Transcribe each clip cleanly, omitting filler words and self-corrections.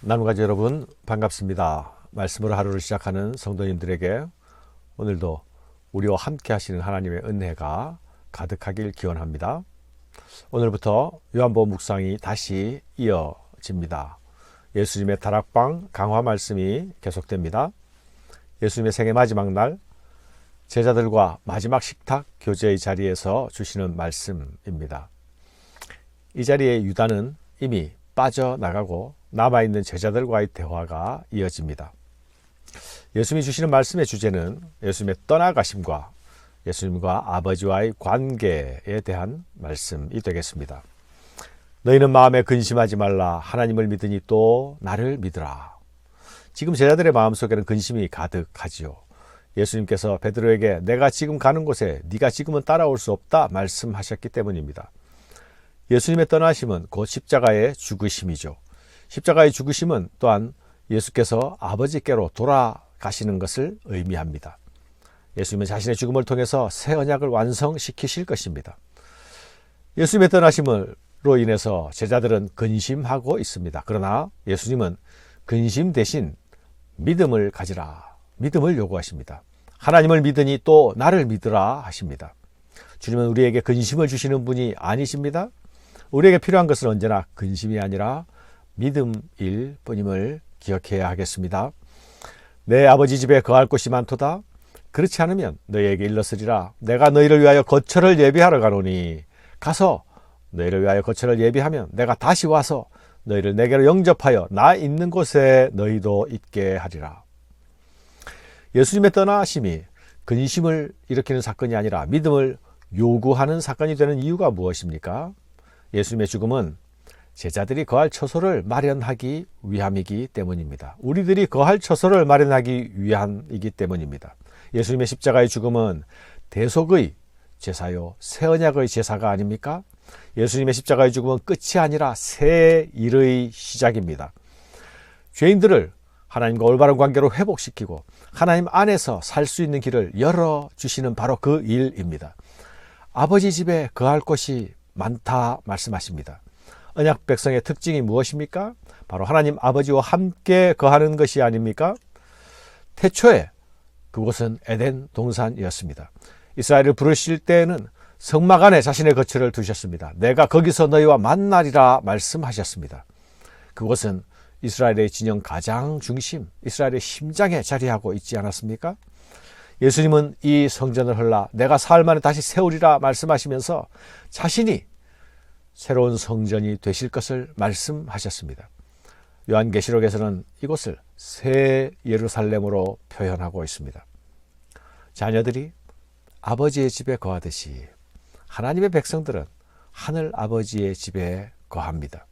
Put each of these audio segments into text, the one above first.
나눔가족 여러분 반갑습니다. 말씀으로 하루를 시작하는 성도님들에게 오늘도 우리와 함께 하시는 하나님의 은혜가 가득하길 기원합니다. 오늘부터 요한복음 묵상이 다시 이어집니다. 예수님의 다락방 강화 말씀이 계속됩니다. 예수님의 생애 마지막 날 제자들과 마지막 식탁 교제의 자리에서 주시는 말씀입니다. 이 자리에 유다는 이미 빠져나가고 남아있는 제자들과의 대화가 이어집니다. 예수님이 주시는 말씀의 주제는 예수님의 떠나가심과 예수님과 아버지와의 관계에 대한 말씀이 되겠습니다. 너희는 마음에 근심하지 말라. 하나님을 믿으니 또 나를 믿으라. 지금 제자들의 마음속에는 근심이 가득하지요. 예수님께서 베드로에게 내가 지금 가는 곳에 네가 지금은 따라올 수 없다 말씀하셨기 때문입니다. 예수님의 떠나심은 곧 십자가의 죽으심이죠. 십자가의 죽으심은 또한 예수께서 아버지께로 돌아가시는 것을 의미합니다. 예수님은 자신의 죽음을 통해서 새 언약을 완성시키실 것입니다. 예수님의 떠나심으로 인해서 제자들은 근심하고 있습니다. 그러나 예수님은 근심 대신 믿음을 가지라, 믿음을 요구하십니다. 하나님을 믿으니 또 나를 믿으라 하십니다. 주님은 우리에게 근심을 주시는 분이 아니십니다. 우리에게 필요한 것은 언제나 근심이 아니라 믿음일 뿐임을 기억해야 하겠습니다. 내 아버지 집에 거할 곳이 많도다. 그렇지 않으면 너희에게 일렀으리라. 내가 너희를 위하여 거처를 예비하러 가노니 가서 너희를 위하여 거처를 예비하면 내가 다시 와서 너희를 내게로 영접하여 나 있는 곳에 너희도 있게 하리라. 예수님의 떠나심이 근심을 일으키는 사건이 아니라 믿음을 요구하는 사건이 되는 이유가 무엇입니까? 예수님의 죽음은 제자들이 거할 처소를 마련하기 위함이기 때문입니다. 우리들이 거할 처소를 마련하기 위함이기 때문입니다. 예수님의 십자가의 죽음은 대속의 제사요, 새 언약의 제사가 아닙니까? 예수님의 십자가의 죽음은 끝이 아니라 새 일의 시작입니다. 죄인들을 하나님과 올바른 관계로 회복시키고 하나님 안에서 살 수 있는 길을 열어주시는 바로 그 일입니다. 아버지 집에 거할 곳이 많다 말씀하십니다. 언약 백성의 특징이 무엇입니까? 바로 하나님 아버지와 함께 거하는 것이 아닙니까? 태초에 그곳은 에덴 동산이었습니다. 이스라엘을 부르실 때에는 성막 안에 자신의 거처를 두셨습니다. 내가 거기서 너희와 만나리라 말씀하셨습니다. 그곳은 이스라엘의 진영 가장 중심, 이스라엘의 심장에 자리하고 있지 않았습니까? 예수님은 이 성전을 헐라 내가 사흘 만에 다시 세우리라 말씀하시면서 자신이 새로운 성전이 되실 것을 말씀하셨습니다. 요한계시록에서는 이곳을 새 예루살렘으로 표현하고 있습니다. 자녀들이 아버지의 집에 거하듯이 하나님의 백성들은 하늘 아버지의 집에 거합니다.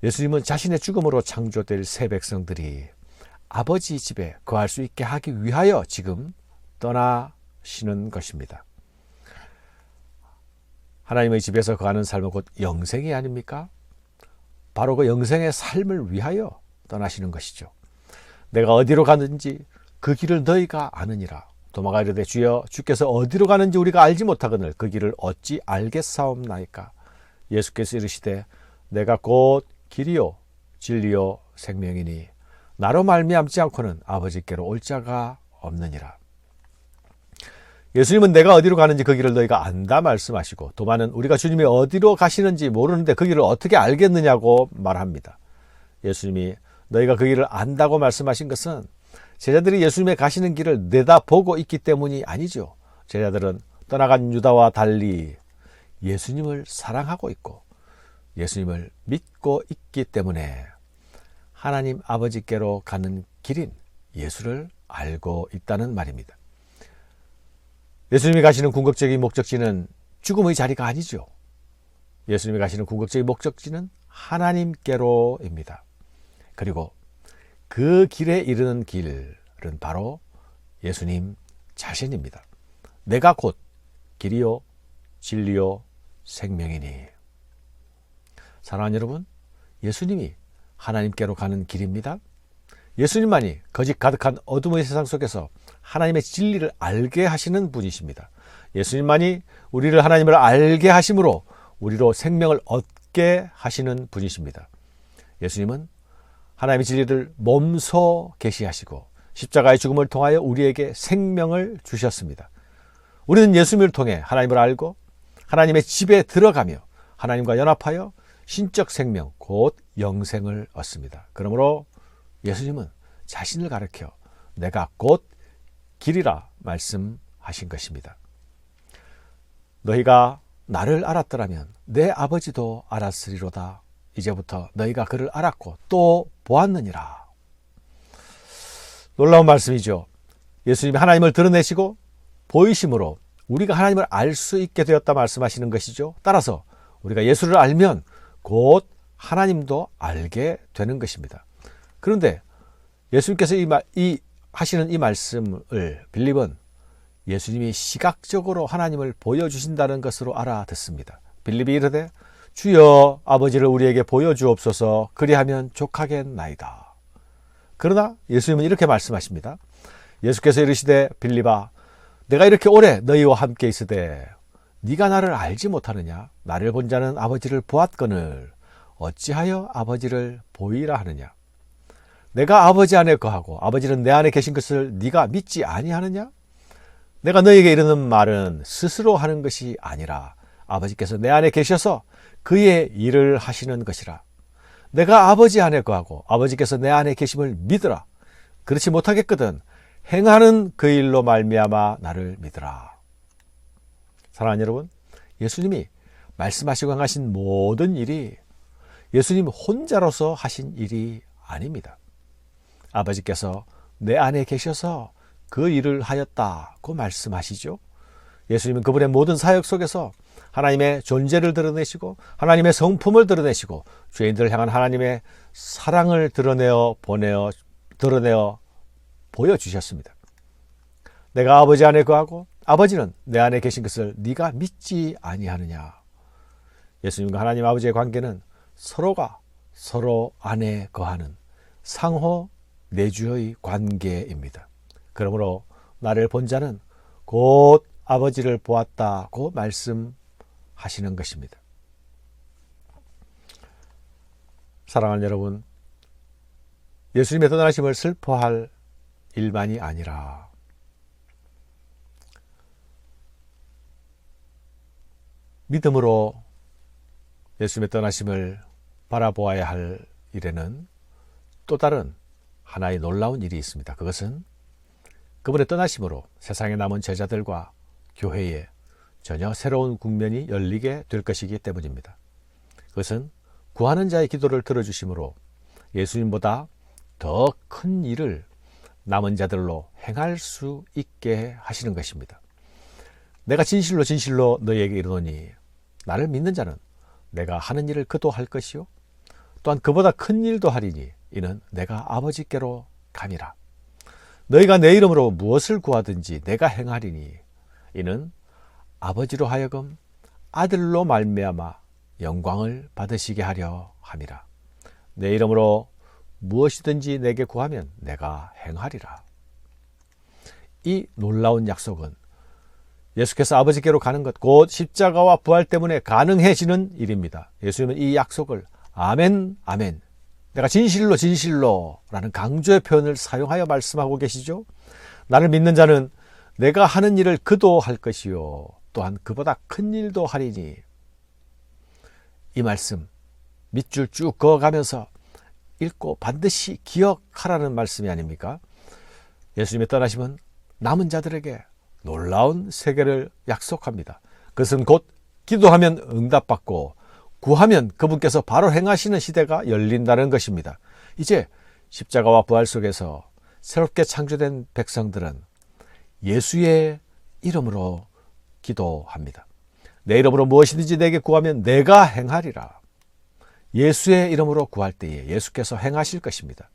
예수님은 자신의 죽음으로 창조될 새 백성들이 아버지 집에 거할 수 있게 하기 위하여 지금 떠나시는 것입니다. 하나님의 집에서 거하는 삶은 곧 영생이 아닙니까? 바로 그 영생의 삶을 위하여 떠나시는 것이죠. 내가 어디로 가는지 그 길을 너희가 아느니라. 도마가 이르되 주여 주께서 어디로 가는지 우리가 알지 못하거늘 그 길을 어찌 알겠사옵나이까. 예수께서 이르시되 내가 곧 길이요 진리요 생명이니 나로 말미암지 않고는 아버지께로 올 자가 없느니라. 예수님은 내가 어디로 가는지 그 길을 너희가 안다 말씀하시고 도마는 우리가 주님이 어디로 가시는지 모르는데 그 길을 어떻게 알겠느냐고 말합니다. 예수님이 너희가 그 길을 안다고 말씀하신 것은 제자들이 예수님의 가시는 길을 내다보고 있기 때문이 아니죠. 제자들은 떠나간 유다와 달리 예수님을 사랑하고 있고 예수님을 믿고 있기 때문에 하나님 아버지께로 가는 길인 예수를 알고 있다는 말입니다. 예수님이 가시는 궁극적인 목적지는 죽음의 자리가 아니죠. 예수님이 가시는 궁극적인 목적지는 하나님께로입니다. 그리고 그 길에 이르는 길은 바로 예수님 자신입니다. 내가 곧 길이요 진리요 생명이니. 사랑하는 여러분, 예수님이 하나님께로 가는 길입니다. 예수님만이 거짓 가득한 어둠의 세상 속에서 하나님의 진리를 알게 하시는 분이십니다. 예수님만이 우리를 하나님을 알게 하심으로 우리로 생명을 얻게 하시는 분이십니다. 예수님은 하나님의 진리를 몸소 계시하시고 십자가의 죽음을 통하여 우리에게 생명을 주셨습니다. 우리는 예수님을 통해 하나님을 알고 하나님의 집에 들어가며 하나님과 연합하여 신적 생명 곧 영생을 얻습니다. 그러므로 예수님은 자신을 가리켜 내가 곧 길이라 말씀하신 것입니다. 너희가 나를 알았더라면 내 아버지도 알았으리로다. 이제부터 너희가 그를 알았고 또 보았느니라. 놀라운 말씀이죠. 예수님이 하나님을 드러내시고 보이심으로 우리가 하나님을 알 수 있게 되었다 말씀하시는 것이죠. 따라서 우리가 예수를 알면 곧 하나님도 알게 되는 것입니다. 그런데 예수님께서 하시는 이 말씀을 빌립은 예수님이 시각적으로 하나님을 보여주신다는 것으로 알아듣습니다. 빌립이 이르되 주여 아버지를 우리에게 보여주옵소서 그리하면 족하겠나이다. 그러나 예수님은 이렇게 말씀하십니다. 예수께서 이르시되 빌립아 내가 이렇게 오래 너희와 함께 있으되 네가 나를 알지 못하느냐? 나를 본 자는 아버지를 보았거늘 어찌하여 아버지를 보이라 하느냐? 내가 아버지 안에 거하고 아버지는 내 안에 계신 것을 네가 믿지 아니하느냐? 내가 너희에게 이르는 말은 스스로 하는 것이 아니라 아버지께서 내 안에 계셔서 그의 일을 하시는 것이라. 내가 아버지 안에 거하고 아버지께서 내 안에 계심을 믿으라. 그렇지 못하겠거든 행하는 그 일로 말미암아 나를 믿으라. 사랑하는 여러분, 예수님이 말씀하시고 행하신 모든 일이 예수님 혼자로서 하신 일이 아닙니다. 아버지께서 내 안에 계셔서 그 일을 하였다고 말씀하시죠. 예수님은 그분의 모든 사역 속에서 하나님의 존재를 드러내시고 하나님의 성품을 드러내시고 죄인들을 향한 하나님의 사랑을 드러내어 보여주셨습니다. 내가 아버지 안에 거하고 아버지는 내 안에 계신 것을 네가 믿지 아니하느냐. 예수님과 하나님 아버지의 관계는 서로가 서로 안에 거하는 상호 내주의 관계입니다. 그러므로 나를 본 자는 곧 아버지를 보았다고 말씀하시는 것입니다. 사랑하는 여러분, 예수님의 떠나심을 슬퍼할 일만이 아니라 믿음으로 예수님의 떠나심을 바라보아야 할 일에는 또 다른 하나의 놀라운 일이 있습니다. 그것은 그분의 떠나심으로 세상에 남은 제자들과 교회에 전혀 새로운 국면이 열리게 될 것이기 때문입니다. 그것은 구하는 자의 기도를 들어주심으로 예수님보다 더 큰 일을 남은 자들로 행할 수 있게 하시는 것입니다. 내가 진실로 진실로 너희에게 이르노니 나를 믿는 자는 내가 하는 일을 그도 할 것이요 또한 그보다 큰 일도 하리니 이는 내가 아버지께로 감이라. 너희가 내 이름으로 무엇을 구하든지 내가 행하리니 이는 아버지로 하여금 아들로 말미암아 영광을 받으시게 하려 함이라. 내 이름으로 무엇이든지 내게 구하면 내가 행하리라. 이 놀라운 약속은 예수께서 아버지께로 가는 것, 곧 십자가와 부활 때문에 가능해지는 일입니다. 예수님은 이 약속을 아멘, 아멘, 내가 진실로 진실로 라는 강조의 표현을 사용하여 말씀하고 계시죠. 나를 믿는 자는 내가 하는 일을 그도 할 것이요 또한 그보다 큰 일도 하리니. 이 말씀 밑줄 쭉 그어가면서 읽고 반드시 기억하라는 말씀이 아닙니까? 예수님의 떠나심은 남은 자들에게 놀라운 세계를 약속합니다. 그것은 곧 기도하면 응답받고 구하면 그분께서 바로 행하시는 시대가 열린다는 것입니다. 이제 십자가와 부활 속에서 새롭게 창조된 백성들은 예수의 이름으로 기도합니다. 내 이름으로 무엇이든지 내게 구하면 내가 행하리라. 예수의 이름으로 구할 때에 예수께서 행하실 것입니다.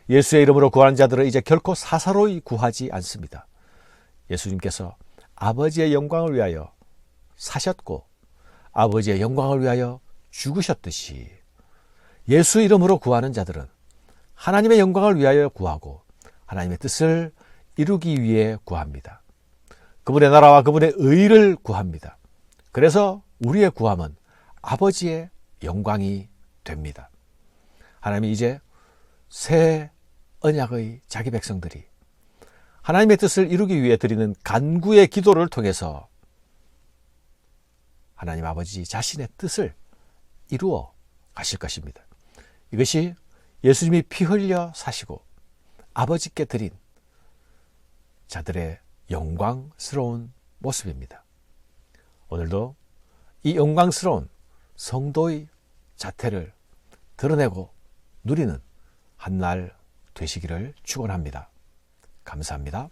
예수의 이름으로 구하는 자들은 이제 결코 사사로이 구하지 않습니다. 예수님께서 아버지의 영광을 위하여 사셨고 아버지의 영광을 위하여 죽으셨듯이 예수 이름으로 구하는 자들은 하나님의 영광을 위하여 구하고 하나님의 뜻을 이루기 위해 구합니다. 그분의 나라와 그분의 의를 구합니다. 그래서 우리의 구함은 아버지의 영광이 됩니다. 하나님이 이제 새 언약의 자기 백성들이 하나님의 뜻을 이루기 위해 드리는 간구의 기도를 통해서 하나님 아버지 자신의 뜻을 이루어 가실 것입니다. 이것이 예수님이 피 흘려 사시고 아버지께 드린 자들의 영광스러운 모습입니다. 오늘도 이 영광스러운 성도의 자태를 드러내고 누리는 한 날 되시기를 축원합니다. 감사합니다.